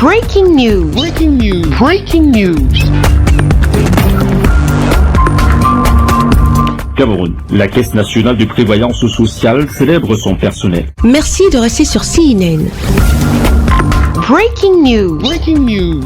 Breaking news. Breaking news. Breaking news. Cameroun, la Caisse nationale de prévoyance sociale célèbre son personnel. Merci de rester sur CNN. Breaking news. Breaking news.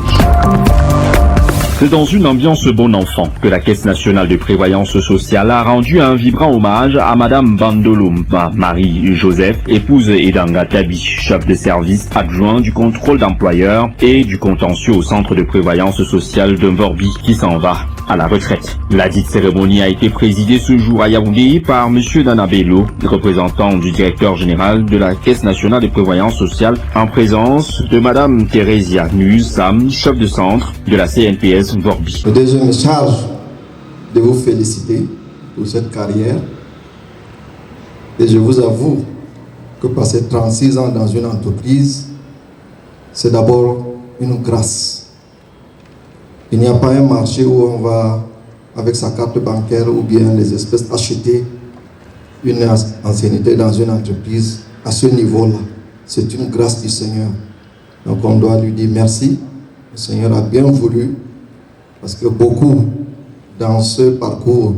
C'est dans une ambiance bon enfant que la Caisse nationale de prévoyance sociale a rendu un vibrant hommage à Madame Bandolo Marie-Joseph, épouse Edanga Tabi, chef de service adjoint du contrôle d'employeurs et du contentieux au centre de prévoyance sociale de Mvorbi qui s'en va à la retraite. La dite cérémonie a été présidée ce jour à Yaoundé par Monsieur Nana Bello, représentant du directeur général de la Caisse nationale de prévoyance sociale, en présence de Madame Thérésia Nuz-Sam, chef de centre de la CNPS Mvorbi. Le deuxième me charge de vous féliciter pour cette carrière. Et je vous avoue que passer 36 ans dans une entreprise, c'est d'abord une grâce. Il n'y a pas un marché où on va, avec sa carte bancaire ou bien les espèces, acheter une ancienneté dans une entreprise à ce niveau-là. C'est une grâce du Seigneur. Donc on doit lui dire merci. Le Seigneur a bien voulu, parce que beaucoup dans ce parcours,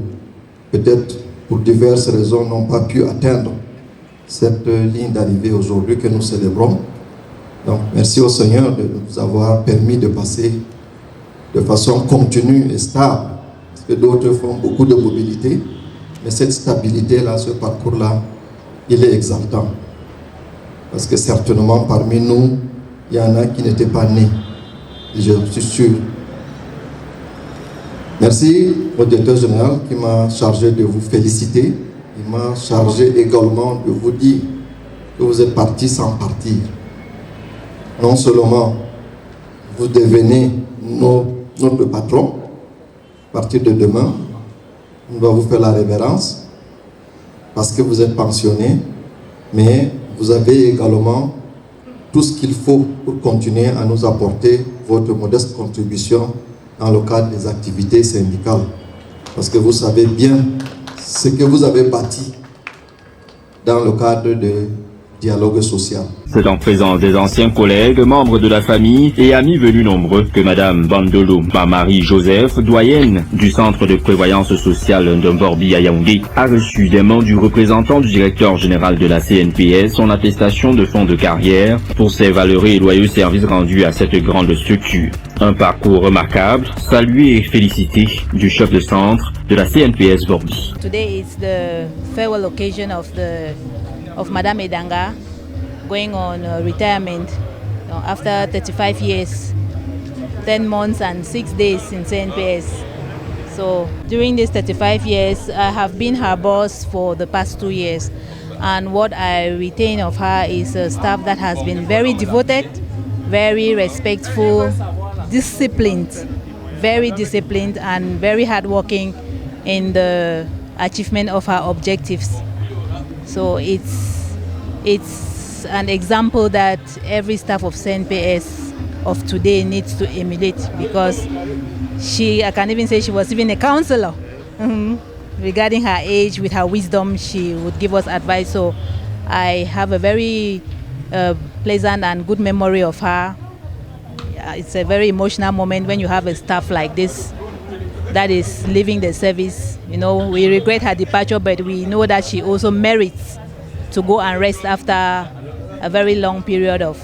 peut-être pour diverses raisons, n'ont pas pu atteindre cette ligne d'arrivée aujourd'hui que nous célébrons. Donc merci au Seigneur de nous avoir permis de passer de façon continue et stable, parce que d'autres font beaucoup de mobilité, mais cette stabilité-là, ce parcours-là, il est exaltant. Parce que certainement parmi nous, il y en a qui n'étaient pas nés, je suis sûr. Merci au directeur général qui m'a chargé de vous féliciter. Il m'a chargé également de vous dire que vous êtes partis sans partir. Non seulement vous devenez notre patron, à partir de demain, on va vous faire la révérence parce que vous êtes pensionné, mais vous avez également tout ce qu'il faut pour continuer à nous apporter votre modeste contribution dans le cadre des activités syndicales. Parce que vous savez bien ce que vous avez bâti dans le cadre de dialogue social. C'est en présence des anciens collègues, membres de la famille et amis venus nombreux que Madame Bandolo Marie-Joseph, doyenne du centre de prévoyance sociale de Mvorbi à Yaoundé, a reçu des mains du représentant du directeur général de la CNPS son attestation de fonds de carrière pour ses valeureux et loyaux services rendus à cette grande structure. Un parcours remarquable, salué et félicité du chef de centre de la CNPS Mvorbi. Today is the farewell occasion of Madame Edanga going on retirement after 35 years, 10 months and 6 days in CNPS. So during these 35 years, I have been her boss for the past 2 years. And what I retain of her is a staff that has been very devoted, very respectful, disciplined and very hardworking in the achievement of her objectives. So it's an example that every staff of CNPS of today needs to emulate, because I can even say she was even a counselor. Regarding her age, with her wisdom, she would give us advice. So I have a very pleasant and good memory of her. It's a very emotional moment when you have a staff like this that is leaving the service. You know, we regret her departure, but we know that she also merits to go and rest after a very long period of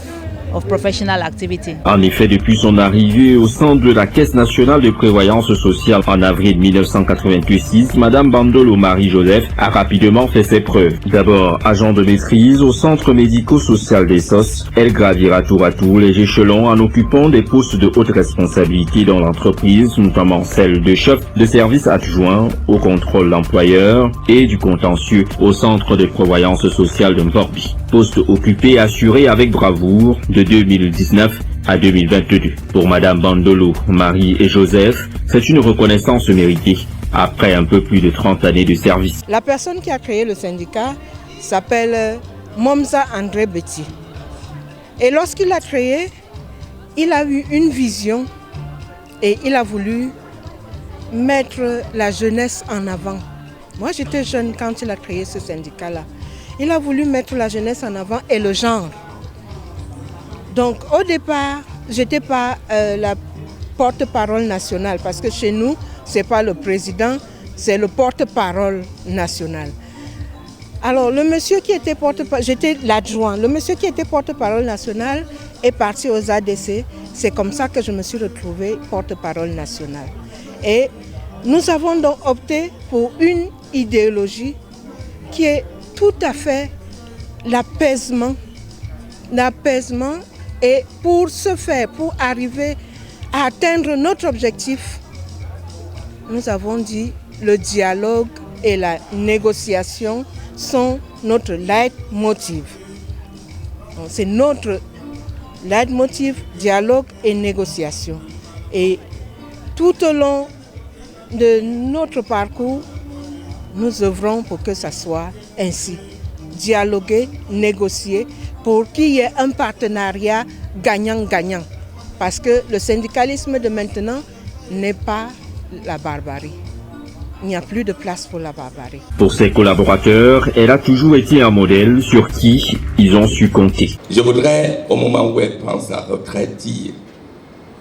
professional activity. En effet, depuis son arrivée au sein de la Caisse nationale de prévoyance sociale en avril 1986, Madame Bandolo Marie-Joseph a rapidement fait ses preuves. D'abord agent de maîtrise au centre médico-social des SOS, elle gravira tour à tour les échelons en occupant des postes de haute responsabilité dans l'entreprise, notamment celle de chef de service adjoint au contrôle d'employeurs et du contentieux au centre de prévoyance sociale de Mvorbi. Poste occupé et assuré avec bravoure de 2019 à 2022. Pour Madame Bandolo, Marie et Joseph, c'est une reconnaissance méritée après un peu plus de 30 années de service. La personne qui a créé le syndicat s'appelle Momza André Betty. Et lorsqu'il l'a créé, il a eu une vision et il a voulu mettre la jeunesse en avant. Moi, j'étais jeune quand il a créé ce syndicat-là. il a voulu mettre la jeunesse en avant et le genre. Donc au départ, je n'étais pas la porte-parole nationale parce que chez nous, ce n'est pas le président, c'est le porte-parole national. Alors le monsieur qui était porte-parole, j'étais l'adjoint, le monsieur qui était porte-parole national est parti aux ADC. C'est comme ça que je me suis retrouvée porte-parole nationale. Et nous avons donc opté pour une idéologie qui est tout à fait l'apaisement. Et pour ce faire, pour arriver à atteindre notre objectif, nous avons dit le dialogue et la négociation sont notre leitmotiv. C'est notre leitmotiv, dialogue et négociation. Et tout au long de notre parcours, nous œuvrons pour que ça soit ainsi. Dialoguer, négocier, pour qu'il y ait un partenariat gagnant-gagnant. Parce que le syndicalisme de maintenant n'est pas la barbarie. Il n'y a plus de place pour la barbarie. Pour ses collaborateurs, elle a toujours été un modèle sur qui ils ont su compter. Je voudrais, au moment où elle prend sa retraite, dire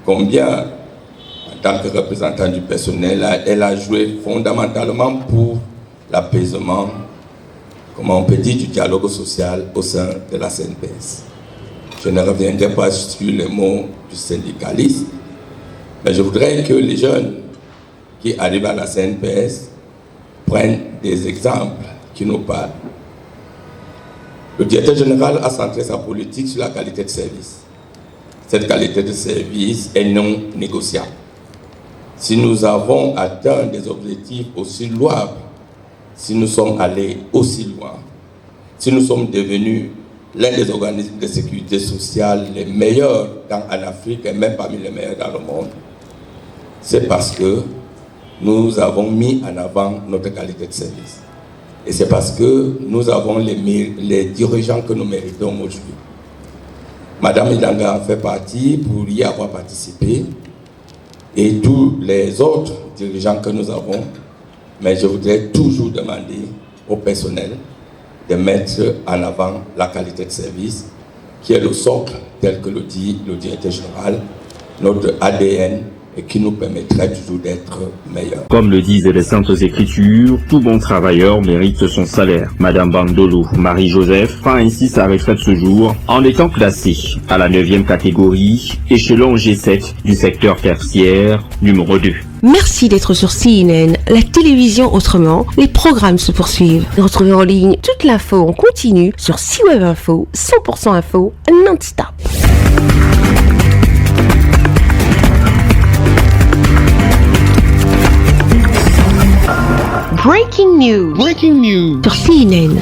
combien, en tant que représentant du personnel, elle a joué fondamentalement pour l'apaisement, comment on peut dire, du dialogue social au sein de la CNPS. Je ne reviendrai pas sur les mots du syndicaliste, mais je voudrais que les jeunes qui arrivent à la CNPS prennent des exemples qui nous parlent. Le directeur général a centré sa politique sur la qualité de service. Cette qualité de service est non négociable. Si nous avons atteint des objectifs aussi louables, si nous sommes allés aussi loin, si nous sommes devenus l'un des organismes de sécurité sociale les meilleurs en Afrique et même parmi les meilleurs dans le monde, c'est parce que nous avons mis en avant notre qualité de service. Et c'est parce que nous avons les dirigeants que nous méritons aujourd'hui. Madame Idanga en fait partie pour y avoir participé et tous les autres dirigeants que nous avons. Mais je voudrais toujours demander au personnel de mettre en avant la qualité de service qui est le socle tel que le dit le directeur général, notre ADN et qui nous permettrait toujours d'être meilleurs. Comme le disent les Saintes Écritures, tout bon travailleur mérite son salaire. Madame Bandolo Marie-Joseph prend ainsi sa retraite ce jour en étant classée à la 9e catégorie, échelon G7 du secteur tertiaire, numéro 2. Merci d'être sur CNN, la télévision autrement. Les programmes se poursuivent. Retrouvez en ligne toute l'info en continu sur C-Web Info, 100% info, non-stop. Breaking news. Breaking news. Sur CNN.